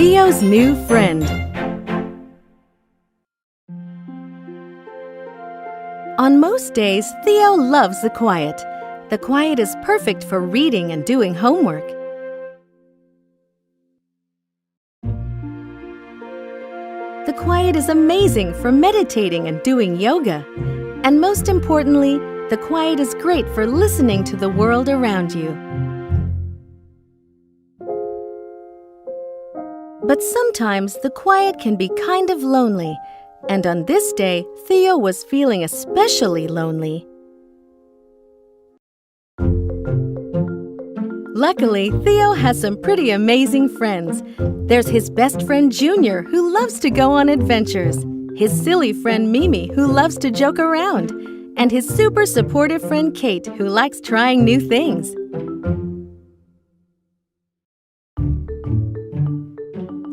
Theo's new friend. On most days, Theo loves the quiet. The quiet is perfect for reading and doing homework. The quiet is amazing for meditating and doing yoga. And most importantly, the quiet is great for listening to the world around you. But sometimes the quiet can be kind of lonely, and on this day, Theo was feeling especially lonely. Luckily, Theo has some pretty amazing friends. There's his best friend Junior, who loves to go on adventures, his silly friend Mimi, who loves to joke around, and his super supportive friend Kate, who likes trying new things.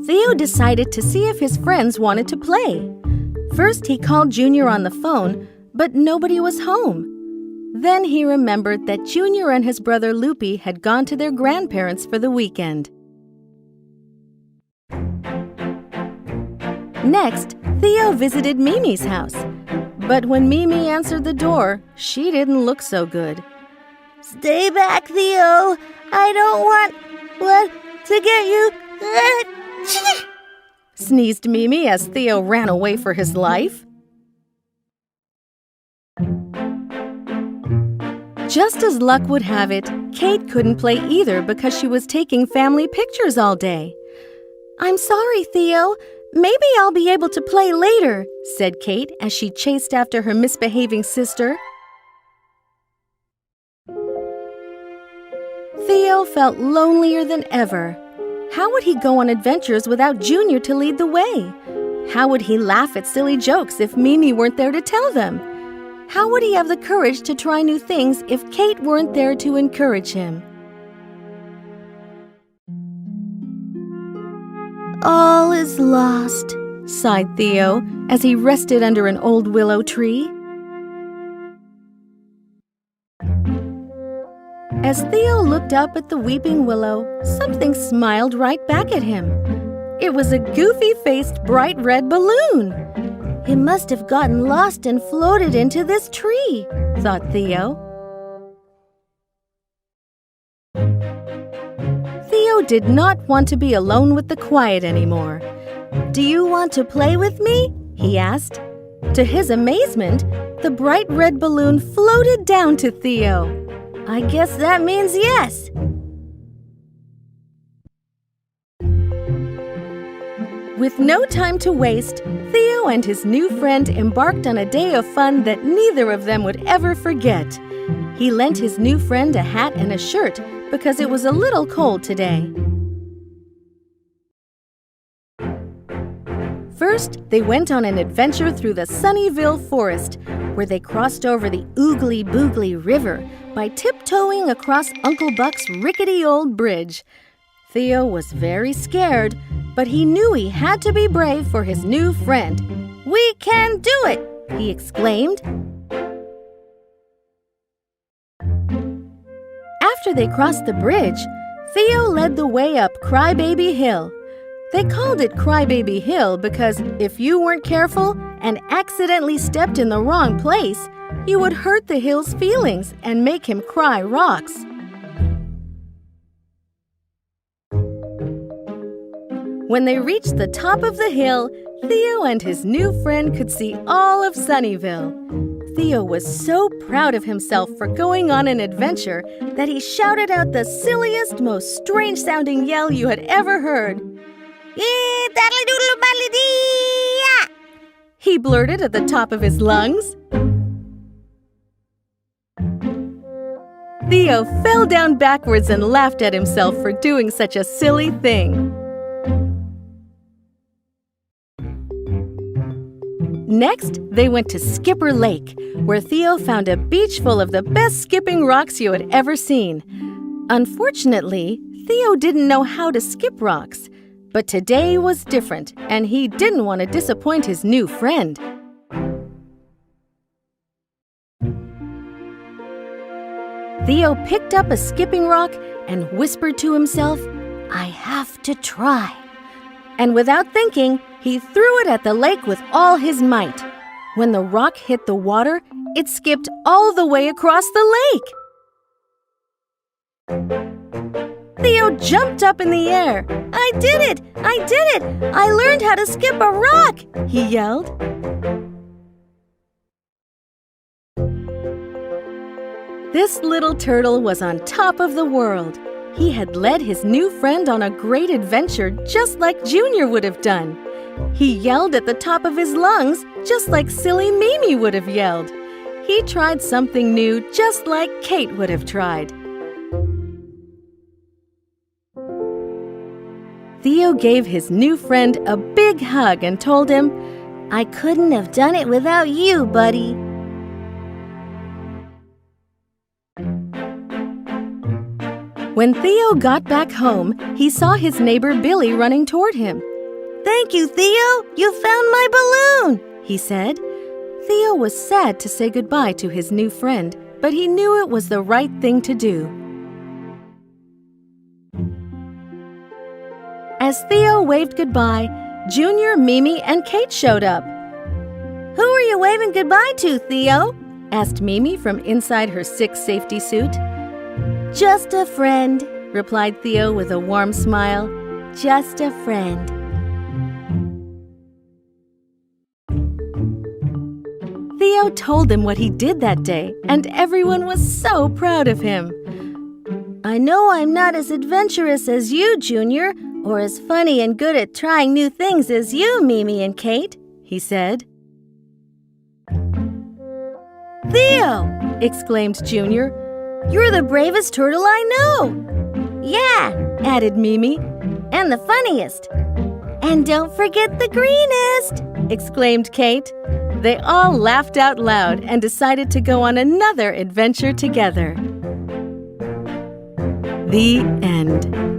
Theo decided to see if his friends wanted to play. First, he called Junior on the phone, but nobody was home. Then he remembered that Junior and his brother Loopy had gone to their grandparents for the weekend. Next, Theo visited Mimi's house. But when Mimi answered the door, she didn't look so good. "Stay back, Theo. I don't want to get you..." sneezed Mimi as Theo ran away for his life. Just as luck would have it, Kate couldn't play either because she was taking family pictures all day. "I'm sorry, Theo. Maybe I'll be able to play later," said Kate as she chased after her misbehaving sister. Theo felt lonelier than ever. How would he go on adventures without Junior to lead the way? How would he laugh at silly jokes if Mimi weren't there to tell them? How would he have the courage to try new things if Kate weren't there to encourage him? "All is lost," sighed Theo as he rested under an old willow tree. As Theo looked up at the weeping willow, something smiled right back at him. It was a goofy-faced bright red balloon. "It must have gotten lost and floated into this tree," thought Theo. Theo did not want to be alone with the quiet anymore. "Do you want to play with me?" he asked. To his amazement, the bright red balloon floated down to Theo. "I guess that means yes." With no time to waste, Theo and his new friend embarked on a day of fun that neither of them would ever forget. He lent his new friend a hat and a shirt because it was a little cold today. First, they went on an adventure through the Sunnyville forest, where they crossed over the Oogly Boogly River by tiptoeing across Uncle Buck's rickety old bridge. Theo was very scared, but he knew he had to be brave for his new friend. "We can do it!" he exclaimed. After they crossed the bridge, Theo led the way up Crybaby Hill. They called it Crybaby Hill because if you weren't careful and accidentally stepped in the wrong place, you would hurt the hill's feelings and make him cry rocks. When they reached the top of the hill, Theo and his new friend could see all of Sunnyville. Theo was so proud of himself for going on an adventure that he shouted out the silliest, most strange-sounding yell you had ever heard. He blurted at the top of his lungs. Theo fell down backwards and laughed at himself for doing such a silly thing. Next, they went to Skipper Lake, where Theo found a beach full of the best skipping rocks you had ever seen. Unfortunately, Theo didn't know how to skip rocks. But today was different, and he didn't want to disappoint his new friend. Theo picked up a skipping rock and whispered to himself, "I have to try." And without thinking, he threw it at the lake with all his might. When the rock hit the water, it skipped all the way across the lake. Theo jumped up in the air. I did it! I did it! I learned how to skip a rock! He yelled. This little turtle was on top of the world. He had led his new friend on a great adventure just like Junior would have done. He yelled at the top of his lungs just like silly Mimi would have yelled. He tried something new just like Kate would have tried. Theo gave his new friend a big hug and told him, I couldn't have done it without you, buddy. When Theo got back home, he saw his neighbor Billy running toward him. Thank you, Theo! You found my balloon! He said. Theo was sad to say goodbye to his new friend, but he knew it was the right thing to do. As Theo waved goodbye, Junior, Mimi, and Kate showed up. Who are you waving goodbye to, Theo? Asked Mimi from inside her 6 safety suit. Just a friend, replied Theo with a warm smile. Just a friend. Theo told them what he did that day, and everyone was so proud of him. I know I'm not as adventurous as you, Junior, or as funny and good at trying new things as you, Mimi and Kate, he said. Theo! Exclaimed Junior. You're the bravest turtle I know. Yeah, added Mimi. And the funniest. And don't forget the greenest, exclaimed Kate. They all laughed out loud and decided to go on another adventure together. The end.